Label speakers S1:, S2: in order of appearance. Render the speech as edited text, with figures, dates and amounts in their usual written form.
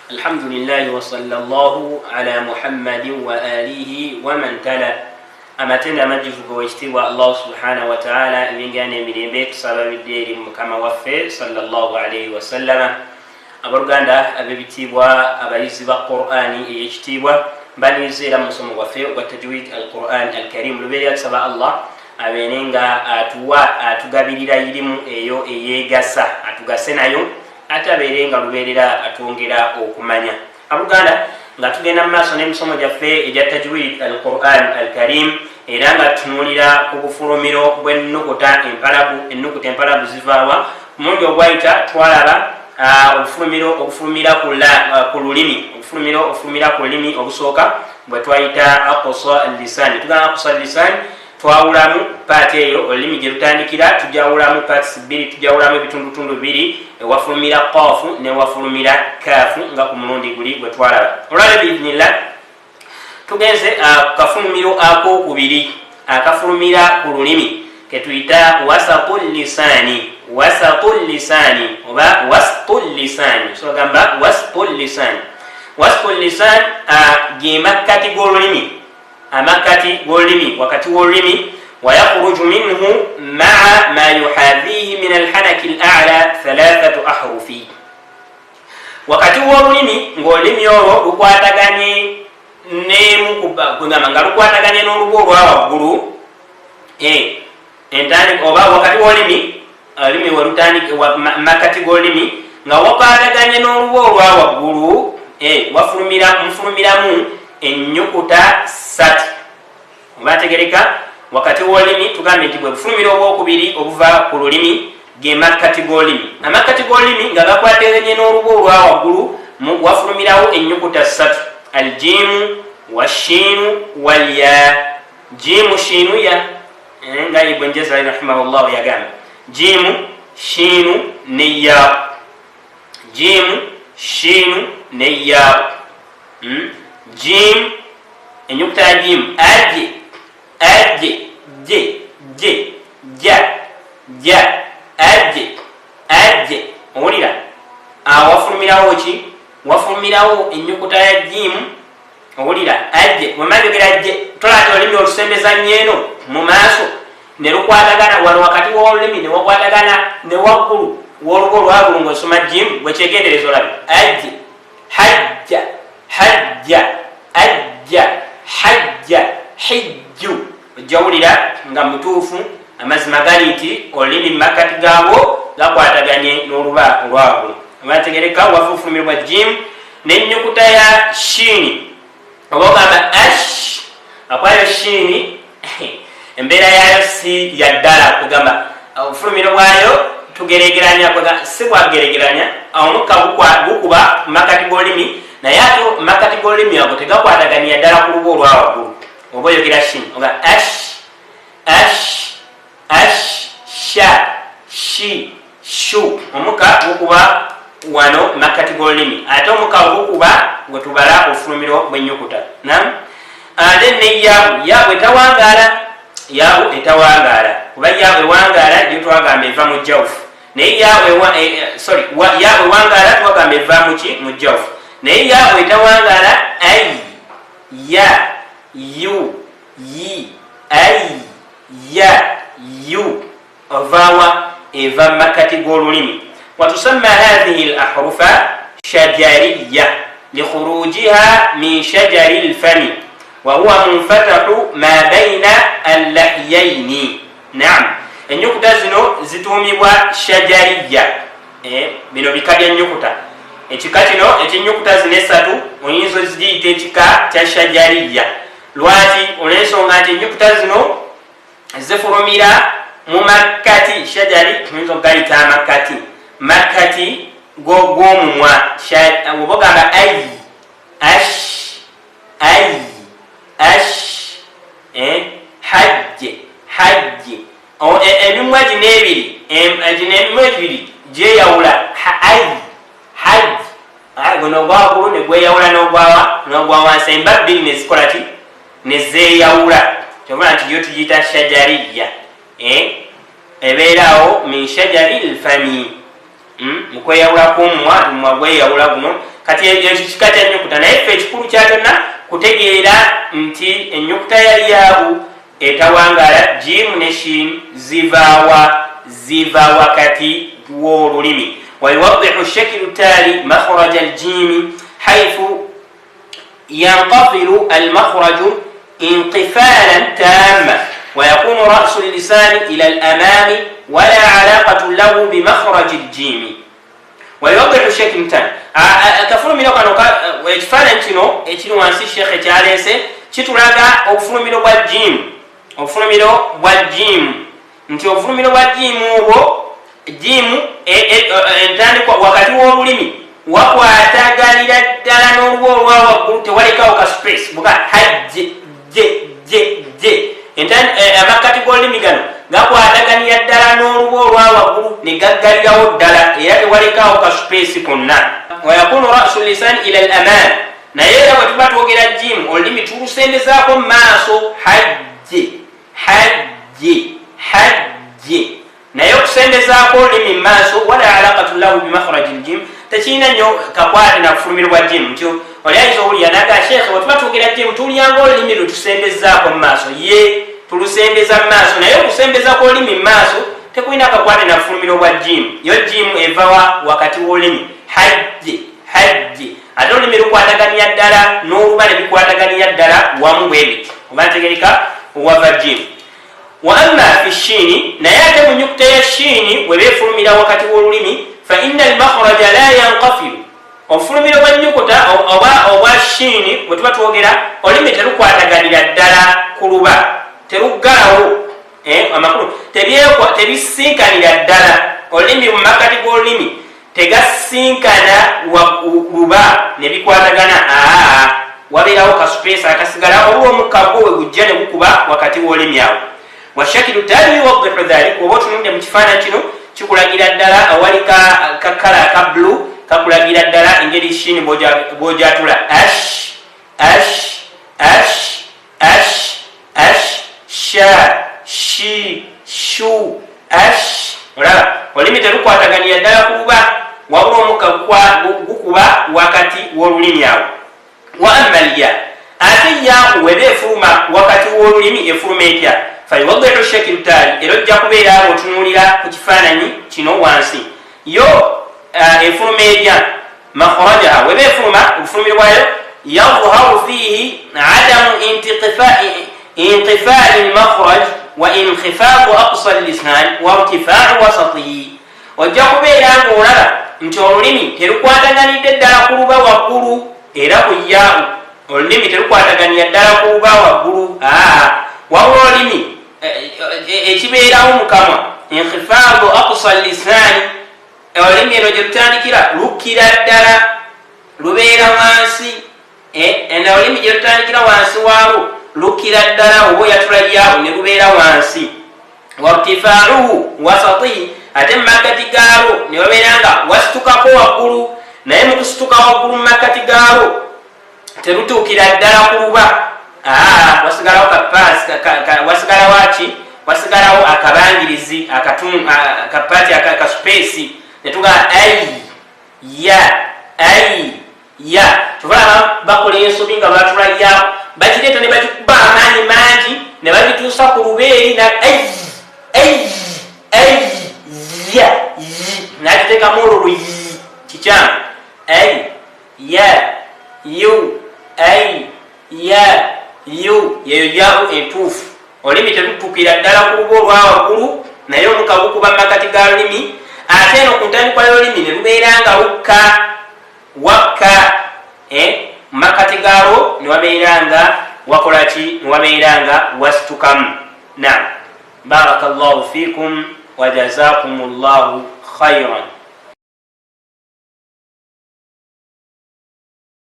S1: Alhamdulillah wa sallallahu ala Muhammadin wa alihi wa man tala. Amatenda amajivugo wekitibwa Allah subhanahu wa ta'ala ebingane emirembe tusababidde eri mukama waffe sallallahu alayhi wa sallama. Abaluganda abebitibwa abayizi ba Qur'ani eyekitibwa banizeera mu musomo gwaffe ogwa tajwid al-Qur'an al-Karim lubeera tusaba Allah abenenga atugabirira irimu eyo eyegasa atugase nayo atabeerenga lubeerera atwongera okumanya. Abuganda nga tugenda mu maaso n'emisomo gyaffe egya tajwid al-Qur'an al-Karim era nga tutunuulira ku bufulumiro bw'ennukuta empalagu. Ennukuta empalagu zivaawa mulundi ogwayita twalaba okufulumira ku lulimi obusooka bwe twayita aqsa al-lisan. Tugamba aqsa al-lisan twawulamu paati eyo olulimi gye lutandikira tujawulamu paati bbiri, tujawulamu ebitundutundu bibiri, ewafulumira qaafu newafulumira kaafu nga ku mulundi guli bwe twalaba. Olwale biidhnillah tugenze kafulumiro akokubiri akafulumira ku lulimi ketuyita wasatul lisani oba wastul lisani. So gamba wastul lisani. Wastul lisan ge makkati g'olulimi, amakati g'olulimi, wakati w'olulimi. Wayakhruju minhu maa ma yuhadhihi min alhanaki al-a'la thalathatu ahrufi. Wakati w'olulimi ng'olulimi olwo lukwataganye nga lukwataganye n'olubu olwa waggulu oba wakati w'olulimi olulimi welutandika makati g'olulimi nga wakwataganye n'olubu olwa waggulu mufulumiramu ennyukuta 3. Obategereka wakati w'olulimi tugambye nti bwe bufulumira obwokubiri obuva ku lulimi ge makkati g'olulimi. Amakkati g'olulimi nga gakwataganye n'olubu olwa waggulu wafulumirawo ennyukuta 3: aljimu washiinu walya. Jimu shiinu ya nga Ibn Jazari rahimahullah yagamba jimu shiinu ne ya. Jimu shiinu ne ya. Jim enyukuta ya jim aje je ja aje owulira wafulumirawo ki? Wafulumirawo enyukuta ya jim. Owulira aje wemajogera je tolate olulimi olusembeza nyeeno mu maaso ne lukwatagana wano wakati w'olulimi ne wakwatagana ne waggulu w'olubu olwagulu ng'osoma jim bwekyegendereza olabe aje hajja hijju. Ojjawulira nga mutuufu amazima gali nti olulimi makati gaabwo gakwataganye n'oluba olwagulu. Abategereka wafufulumirwa jim n'ennyukuta ya shiini oba ogamba ash akwayo shiini embeera yayo si yaddala kugamba obufulumiro bwayo tugeregeranya si bwageregeranya omukka gukuba makati g'olulimi naye ate makati g'olulimi ago tegakwataganya ddala ku lubu olwa waggulu. Oba oyogera shiini oga ash sha shi shu omukka gukuba wano makati g'olulimi ate omukka gukuba gwe tubala obufulumiro bw'ennyukuta. Ate ne yaabwe etawangaala kuba yaabwe wangaala gye twagamba eva mu jawufu naye yaabwe wangaala twagamba eva muki mu jawufu naye yaabwe etawangaala ya yu yi ya yu ovaawa eva makati g'olulimi. Watusamma hadhihi al-ahrufa shajariya likhurujiha min shajari al-fami wa huwa munfatahu ma bayna al-lahyaini. Naam, ennyukuta zino zituumibwa shajariya. Bino bika bya nnyukuta. Ekika kino eky'ennyukuta zino 3 oyinza oziyita ekika kya shajariya. Lwaki? Olw'ensonga nti ennyukuta zino zifulumira mu makkati. Shajari tuyinza okugayita amakkati, makkati gw'omumwa. Oba ogamba hajje emimwa gino ebiri gyeyawula guno ogwawagulu ne gweyawula n'ogwa wansi, emba bbiri ne zikola ki? Ne zeeyawula. Kyobula nti yo tugiyita shajariya. Ebeeraawo min shajari al-fami mukweyawula kw'omumwa gweyawula guno kati ekika kya nnyukuta naye ffe ekikulu kya kyonna kutegeera nti ennyukuta ya yaabu etawangala jimu ne shin ziva wakati w'olulimi. wayuwaddihu shakilu taali makhraja aljimi haythu yanqafilu almakhraju inqifalan tamma ويكون رأس اللسان إلى الأمام ولا علاقة له بمخرج الجيم. ويوضح الشكل التالي كفر منو كانوا اكفانا اتنو وانسي الشيخ تعاليسي كتولاga obufulumiro bwa jimu nti obufulumiro bwa jimu obwo jimu entandikwa wakati w'olulimi wakwataganira ddala n'oluwa olwa waggulu tewalekawo ka space buga hajje je amakati g'olulimi gano gakwataganira ddala n'oluwa olwa waggulu ne gaggalirawo ddala era tewalekawo ka space konna. wayakunu rasu lisan ila al aman naye era bwe tuba twogera jimu olulimi tulusembezaako mu maaso hajje naye okusembezaako olulimi mu maaso wala alaqatu lahu bimakhraji ljim tekirina nnyo kakwate na kufulumiro bwa jimu nti oli ayinza owulira naga sheekhe bwe tuba twogera jimu tulyanga olulimi lwe tusembezaako mu maaso ye tulusembeza mu maaso naye okusembezaako olulimi mu maaso tekulina kakwate na kufulumiro bwa jimu yo jimu evawa wakati w'olulimi hajje ate olulimi lukwataganira ddala n'oluba ne bikwataganira ddala wamu bwebiti oba ntegereka wava jimu. wa amma fi shini naye ate mu nyukuta ya shini webeefulumira wakati w'olulimi fa inna almakhraja la yanqafilu obufulumiro bwa nyukuta obwa shini bwe tuba twogera olulimi terukwataganira ddala ku luba teruggalawo amakulu tebisinkanira ddala olulimi mu makkati g'olulimi tegasinkana luba ne bikwatagana wabeerawo kasupesi akasigala olwo omukaggo we gujja ne gukuba wakati w'olulimi awo. washakilu taali yuwaddihu dhalik oba otunudde mu kifaananyi kino kikulagira ddala awali kakala aka bulu kakulagira ddala engeri shini bw'ojatula sha shi shu olaba olulimi terukwataganira ddala ku luba wabula omukka gukuba wakati w'olulimi awo. wa amma lya ate ya weba efuluma wakati w'olulimi efuluma etya fayuwaddihu shakilu taali era ojja kubeera abo otunuulira ku kifaananyi kino wansi yo efuluma erya makhrajaha weba efuluma obufulumiro bwayo yadharu fiihi adamu inqifali lmakhraj wa inkhifadu aqsa allisan wa irtifau wasatihi. ojja kubeera ng'olaba nti olulimi terukwataganidde ddala ku luba waggulu era ku yaau olulimi terukwataganira ddala ku luba waggulu wabula olulimi ekibeerawo mu kamwa inkhifadu aqsa allisani olulimi eno gye lutandikira lukkira ddala lubeera wansi olulimi gye lutandikira wansi waalwo lukkira ddala oba oyatula yaau ne lubeera wansi. wartifauhu wasatihi ate mu makkati gaalwo ne babeera nga wasitukako waggulu naye mu kusituka waggulu mu makkati gaalwo terutuukira ddala ku luba wasigalawo wasigalawo aki wasigalawo akabangirizi akapaati akasupesi netugaa ya tubalaba bakola ensobi nga batula yawo bakireeta ne bagikuba amaanyi mangi ne babituusa ku lubeeri nakiteekamu olwo kikyamu yeyo yawo entuufu olulimi terutuukira ddala ku luba olwa waggulu naye omukka gukuba makati ga lulimi ate eno ku ntandikwa y'olulimi ne lubeera nga wakka mu makati gaalwo ne wabeera nga wakola ki ne wabeera nga wasitukamu. Naam, barakallahu fikum wa jazakumullahu khairan.